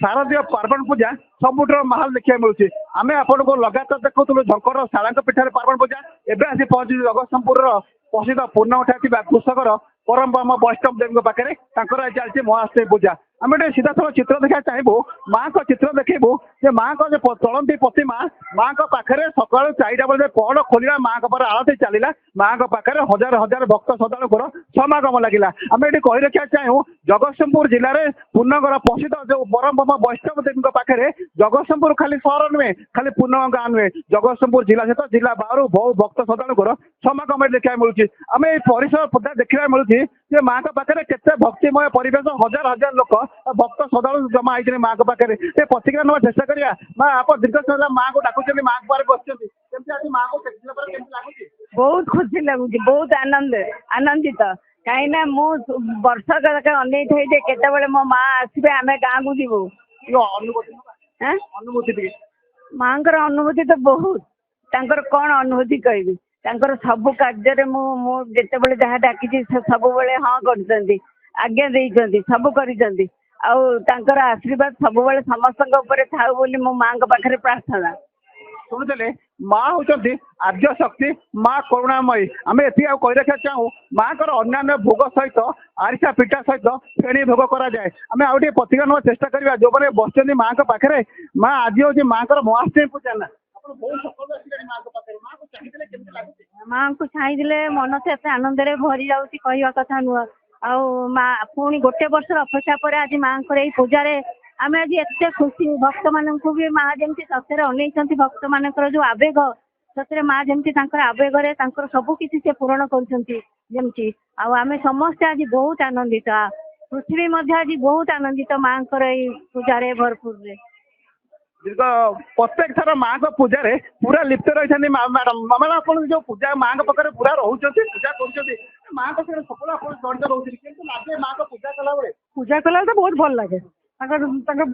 शारदीय पार्वण पूजा सबुठर माहौल देखा मिलूँ आम आपको लगातार देखुलू झंकर शाला पीठर पार्वण पूजा एवं आसी पहुंची जगतसिंहपुर प्रसिद्ध पूर्णउठा कृषकर परम ब्रह्म वैष्णव देवी पाखे चलती महाअष्टमी पूजा आम सीधा थोड़ा चित्र देखा चाहबू माँ को चित्र देखू जे माँ को चलती प्रतिमा माँ को पाखे सका 4टा बेले पहड़ खोलिया माँ को आरती चलला माँ को पाखे हजार हजार भक्त श्रद्धालुर समागम लगे आम ये कही रखा चाहूँ जगतसिंहपुर जिले में पूर्णगर प्रसिद्ध जो परम ब्रह्म वैष्णव देवी पाखे जगतसिंहपुर खाली सहर नुहे खाली पूर्ण गाँ नुहे जगतसिंहपुर जिला सहित जिला बाहर बहु भक्त श्रद्धालुर समागम देखा मिलूँ आम ये परिसर देखा मिलूँ जे माँ को पाखे केते भक्तिमय परिवेश हजार हजार लोक भक्त श्रद्धालु जमा होती माँ को पाखे प्रतिक्रिया ना चेषा करा माँ आप दीर्घ समय माँ को डाकुं माँ को पारे बस माँ को लगुच बहुत खुशी लगुच बहुत आनंदित कहीं मु वर्ष अनै थे केतबे मो माँ आसबे आम गाँव को जीवु अनुभूति माँ अनुभूति तो बहुत तांकर कौन अनुभूति कहबी तांकर सब कार्य जितेबले जहाँ डाकी सब बेले हाँ कर आज्ञा देती सब कर आशीर्वाद सब समस्त थाऊ बोली मो माँ पाखे प्रार्थना शुणुले माँ होती आद्य शक्ति माँ करुणामयी आम ये कही रखा चाहूँ माँ को अन्य भोग सहित आरिसा पिठा सहित फेणी भोग कराए आम आउ प्रतिज्ञा ना चेषा करवा जो मैंने बस माँ को पाखे माँ आज हूँ माँ को महाअष्टमी पूजा ना माँ को चाहिए मन तो एत आनंद भरी जाऊँगी कहवा कथा नुह पुणी गोटे वर्ष अपेक्षा पर आज माँ को पूजा आम आज एत खुशी भक्त मान भी माँ जमी सत्य अनै भक्त मान जो आवेग सत्य माँ जमी आवेगे सब किसी से पूरण करमती आम समस्ते आज बहुत आनंदित पृथ्वी आज बहुत आनंदित माँ को पूजा भरपूर दीर्घ प्रत्येक थर माँ को पूजा पूरा लिप्त रही मैडम मैडम आप जो पूजा माँ को पाखे पूरा रोचे पूजा कर माँ को सब जड़ित रोचे माँ को पूजा कला तो बहुत भल लगे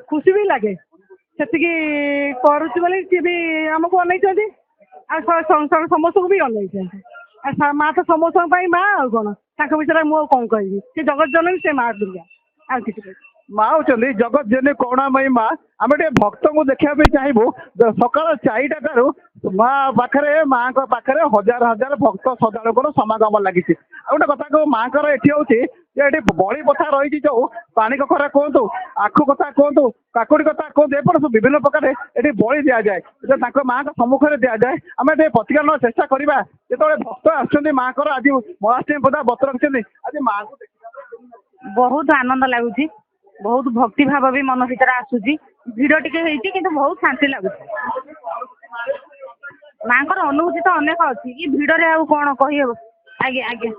खुशी भी लगे से करुच्ची बोले सी भी आमको अनै समस्त को भी अनै माँ तो समस्त माँ आ कौन विषय मुझे कौन कह जगत जननी से माँ दुर्गा आ कि माँ होती जगत जननी करुणामयी माँ आम भक्त को देखा चाहबू सका 4टा ठारू माँ पाखे माँ को पाखे हजार हजार भक्त श्रद्धालुर समागम लगी गोटे कथा कह माँ को ये बड़ी कथा रही जो पानी कखरा कहतु आखु कथा कहतु काकुड़ी कथा कहतु एपट सब विभिन्न प्रकार ये बड़ी दि जाए माँ को सम्मुखें दि जाए आम ये प्रतिज्ञा ना चेषा करवा जो भक्त आस माँ को आज महाअष्टमी पूजा व्रत रखिंट आज माँ को बहुत आनंद लगुच बहुत भक्ति भाव भी मन भर आसूसी भिड़ टी कि बहुत शांति लगुच माँ को अनुभूति तो अनेक अच्छी भिड़ आ कौन कही आगे आगे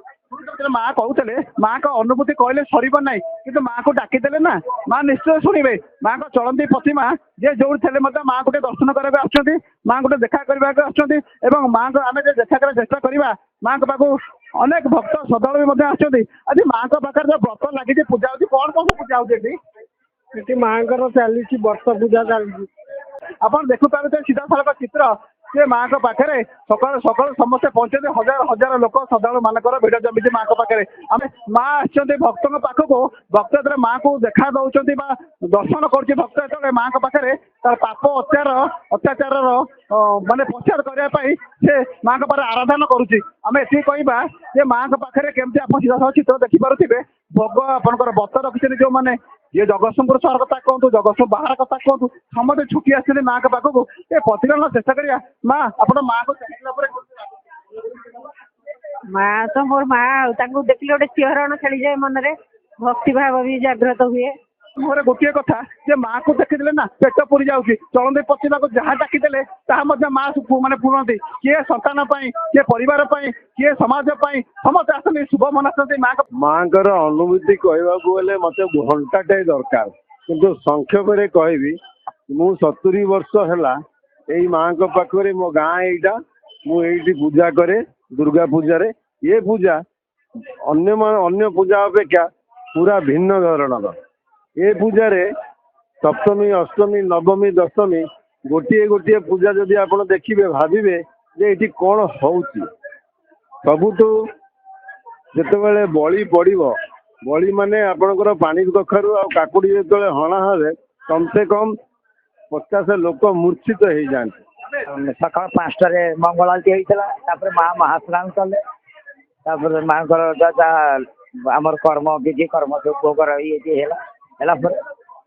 माँ कहते माँ को अनुभूति कहले सर ना कि माँ को डाकीदे ना माँ निश्चय शुणे माँ को चलती प्रतिमा जे जो थे माँ को दर्शन करने आस माँ को देखा करने माँ को आम देखा कर चेषा करवा माँ को पाखु अनेक भक्त श्रद्धालु भी आज माँ को पाखे जो व्रत लगी पूजा होती कौन कौन पूजा होती माँ को चली वर्ष पूजा चलती आप देखु पारे सीधा सड़क चित्र से माँ को पाखे सका सका समस्ते पहुंचे हजार हजार लोक श्रद्धालु मानकर भिड़ जमी माँ को पाखे आम माँ आसते भक्त पाखक भक्त जो माँ को देखा दौरान दर्शन कर भक्त जो माँ को पाखे तार पाप अत्याचार मानने प्रचार करने से माँ को पाखे आराधना करुच्ची आम ये कहवा जे माँ को पाखे केमती आप सीधा चित्र देखिपे भोग आपंकर व्रत रखिंट जो मैंने ये जगतसिंहपुर सहर कथा कहतु जगतसिंह बाहर कथा कहतु समझे छुट्टी आसते माँ के पाखक ये प्रतिक्रिया चेषा करा माँ आप माँ को माँ तो मोर माँ देखिले गोटे सिंहरण खेली जाए मन में भक्ति भाव भी जागृत हुए मोर गोटे कथा जे माँ को देखीदे ना पेट पूरी जाऊँगी चलती प्रतिमा को जहाँ डाकीदे माँ मैंने पूरती किए संतान किए परिवार किए समाज समस्त आसते शुभ मनाते माँ को अनुभूति कहवाक मत घंटाटे दरकार किंतु संक्षेप कहबी मु 70 वर्ष है यही माँ को पाखे मो गाँ यहीटा मुझे पूजा करे दुर्गा पूजा रे ये पूजा अन्य पूजा अपेक्षा पूरा भिन्न धरण ये पूजा रे सप्तमी अष्टमी नवमी दशमी गोटे गोटे पूजा जदि आप देखिए भाविबे जे ये कौन होउची सबुठु जितेबाला बलि पड़ो बलि माने आपणकर पानी कखारू आ काकुड़ी जो हणा हे कम से कम 50 लोक मूर्छित हो जाते। सकाल 5टारे मंगल आलती होता माँ महास्नान कले माँ आमर कर्म विधि कर्म जो भोगर ये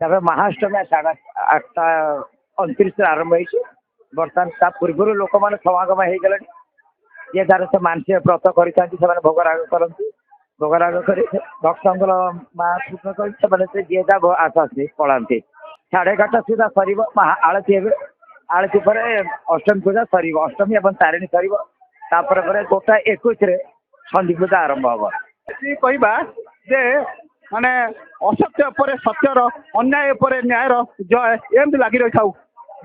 महाअष्टमी 8:29 आरंभ हो बर्तमान ता पूर्व लोक मैंने समागम हो गले ये तार से मानसिक व्रत कर भोगराग करती भोगराग कर भक्तर माँ कर जी आसती पढ़ाती 11:30 सुधा सर आलती हे आलती पर अष्टमी पूजा सर अष्टमी एवं तारिणी सर 1:21 संधि पूजा आरंभ हम कहवा जे माने असत्य पर सत्यर अन्याय पर न्यायर जय एमती लगी रही था।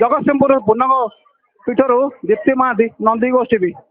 जगतसिंहपुर पूर्णंग पीठर दीप्ति महादी नंदी गोष्ठी।